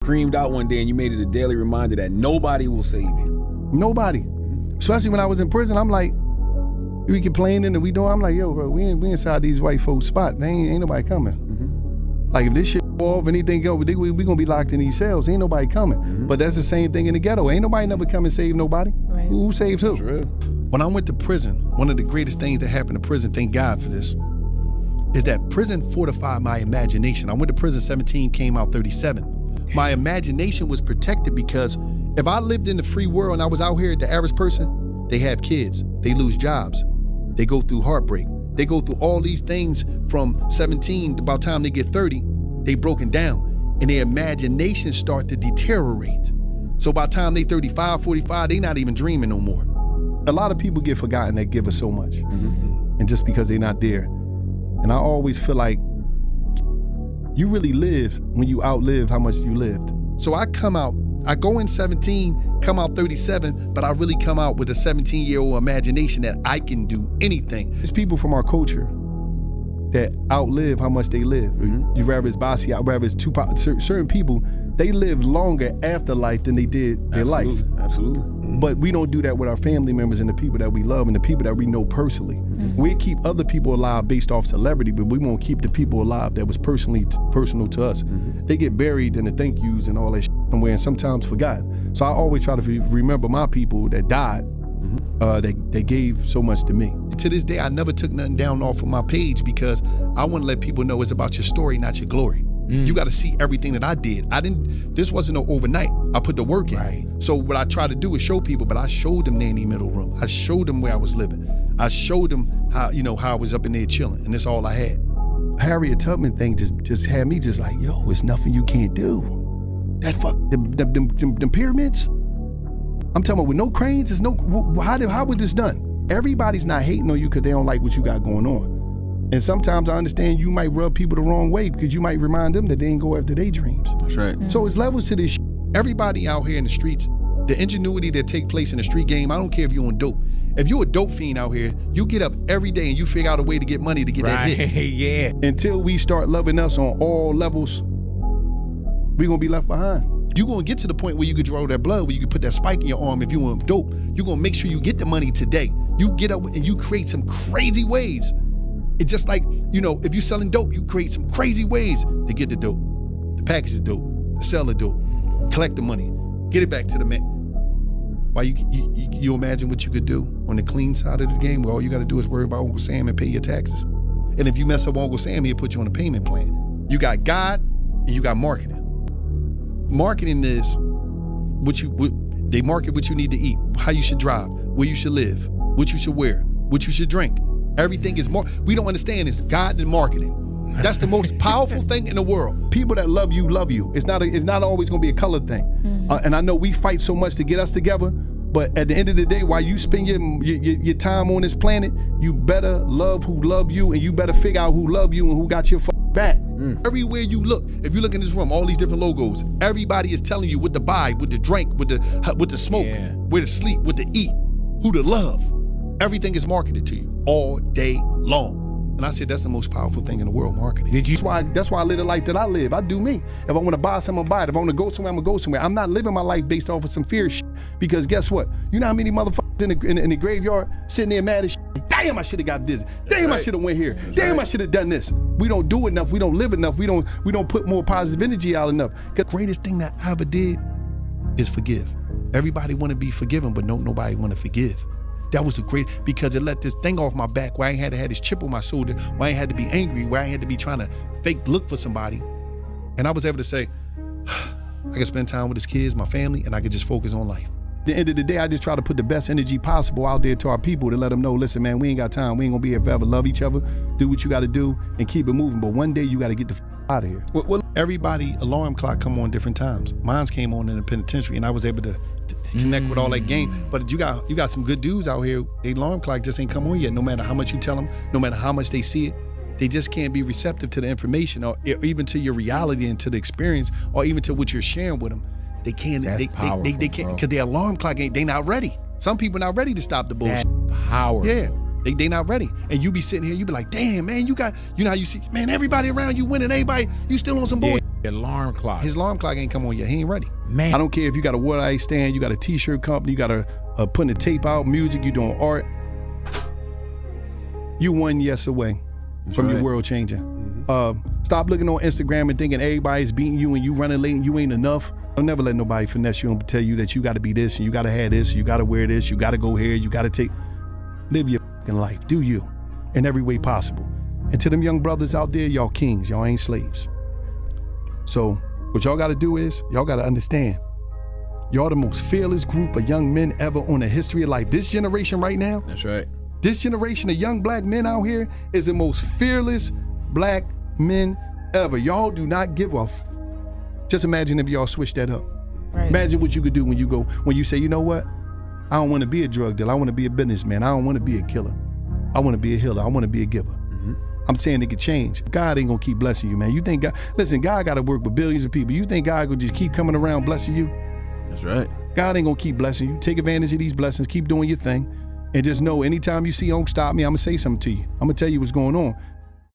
screamed out one day and you made it a daily reminder that nobody will save you. Nobody. Especially when I was in prison, I'm like, we complaining and we doing, I'm like, yo, bro, we inside these white folks' spot. Ain't nobody coming. Like if this shit off, anything go, we gonna be locked in these cells. Ain't nobody coming. But that's the same thing in the ghetto. Ain't nobody never come and save nobody. Right. Who saves who? Real. When I went to prison, one of the greatest things that happened to prison, thank God for this, is that prison fortified my imagination. I went to prison 17, came out 37. My imagination was protected because if I lived in the free world and I was out here, the average person, they have kids, they lose jobs, they go through heartbreak, they go through all these things from 17 to about the time they get 30, they broken down and their imagination start to deteriorate. So by the time they 35, 45, they not even dreaming no more. A lot of people get forgotten that give us so much. And just because they're not there. And I always feel like you really live when you outlived how much you lived. So I come out, I go in 17, come out 37, but I really come out with a 17-year-old imagination that I can do anything. There's people from our culture that outlive how much they live. You rather it's Basquiat, rather it's Tupac, certain people, they live longer after life than they did their life. Absolutely. But we don't do that with our family members and the people that we love and the people that we know personally. We keep other people alive based off celebrity, but we won't keep the people alive that was personal to us. They get buried in the thank yous and all that shit somewhere and sometimes forgotten. So I always try to remember my people that died, that gave so much to me. To this day, I never took nothing down off of my page because I want to let people know it's about your story, not your glory. You got to see everything that I did. This wasn't no overnight. I put the work in. Right. So what I try to do is show people, but I showed them Nanny Middle Room. I showed them where I was living. I showed them how, how I was up in there chilling, and that's all I had. Harriet Tubman thing just had me just like, yo, it's nothing you can't do. That them pyramids? I'm talking about with no cranes, there's no, how was this done? Everybody's not hating on you because they don't like what you got going on. And sometimes I understand you might rub people the wrong way because you might remind them that they ain't go after their dreams. That's right. So it's levels to this shit. Everybody out here in the streets, the ingenuity that take place in the street game, I don't care if you're on dope. If you're a dope fiend out here, you get up every day and you figure out a way to get money to get that hit. Yeah. Until we start loving us on all levels, we're gonna be left behind. You're gonna get to the point where you could draw that blood, where you could put that spike in your arm if you want dope. You're gonna make sure you get the money today. You get up and you create some crazy ways. It's just like, if you're selling dope, you create some crazy ways to get the dope, to package the dope, to sell the dope, collect the money, get it back to the man. Why you imagine what you could do on the clean side of the game where all you gotta do is worry about Uncle Sam and pay your taxes. And if you mess up Uncle Sam, he'll put you on a payment plan. You got God and you got marketing. Marketing is they market what you need to eat, how you should drive, where you should live, what you should wear, what you should drink. Everything is more, we don't understand is God and marketing. That's the most powerful thing in the world. People that love you, love you. It's not always gonna be a color thing. And I know we fight so much to get us together, but at the end of the day, while you spend your time on this planet, you better love who love you and you better figure out who love you and who got your back. Everywhere you look, if you look in this room, all these different logos, everybody is telling you what to buy, what to drink, what to smoke, where to sleep, what to eat, who to love. Everything is marketed to you all day long. And I said, that's the most powerful thing in the world, marketing. That's why I live the life that I live. I do me. If I want to buy something, I buy it. If I want to go somewhere, I'm going to go somewhere. I'm not living my life based off of some fear shit. Because guess what? You know how many motherfuckers in the graveyard sitting there mad as shit? Damn, I should have got this. Damn, I should have went here. Damn, I should have done this. We don't do enough. We don't live enough. We don't put more positive energy out enough. The greatest thing that I ever did is forgive. Everybody want to be forgiven, but nobody want to forgive. That was the great, because it let this thing off my back where I ain't had to have this chip on my shoulder, where I ain't had to be angry, where I ain't had to be trying to fake look for somebody. And I was able to say, I can spend time with his kids, my family, and I could just focus on life. At the end of the day, I just try to put the best energy possible out there to our people to let them know, listen, man, we ain't got time. We ain't gonna be here forever. Love each other, do what you gotta do, and keep it moving. But one day you gotta get the out of here. Everybody, alarm clock come on different times. Mine's came on in the penitentiary, and I was able to connect with all that game. But you got some good dudes out here. The alarm clock just ain't come on yet. No matter how much you tell them, no matter how much they see it, they just can't be receptive to the information or even to your reality and to the experience or even to what you're sharing with them. They can't. They can't, because their alarm clock ain't. They not ready. Some people not ready to stop the bullshit. That's powerful. Yeah. They not ready. And you be sitting here, you be like, damn, man, you know how you see, man, everybody around you winning, everybody, you still on some bullshit. alarm clock. His alarm clock ain't come on yet. He ain't ready. Man. I don't care if you got a water ice stand, you got a t-shirt company, you got a putting a tape out, music, you doing art. You 1 yes away from your world changing. Stop looking on Instagram and thinking everybody's beating you and you running late and you ain't enough. Don't never let nobody finesse you and tell you that you got to be this and you got to have this, you got to wear this, you got to go here, you got to live your life. Do you in every way possible. And to them young brothers out there, y'all kings, y'all ain't slaves. So what y'all got to do is y'all got to understand, y'all the most fearless group of young men ever on the history of life. This generation right now. That's right. This generation of young black men out here is the most fearless black men ever. Y'all do not give a Just imagine if y'all switch that up. Right. Imagine what you could do when you say, you know what? I don't want to be a drug dealer. I want to be a businessman. I don't want to be a killer. I want to be a healer. I want to be a giver. I'm saying it could change. God ain't gonna keep blessing you, man. You think God, listen, God gotta work with billions of people. You think God gonna just keep coming around blessing you? That's right. God ain't gonna keep blessing you. Take advantage of these blessings, keep doing your thing. And just know anytime you see Don't Stop Me, I'm gonna say something to you. I'm gonna tell you what's going on.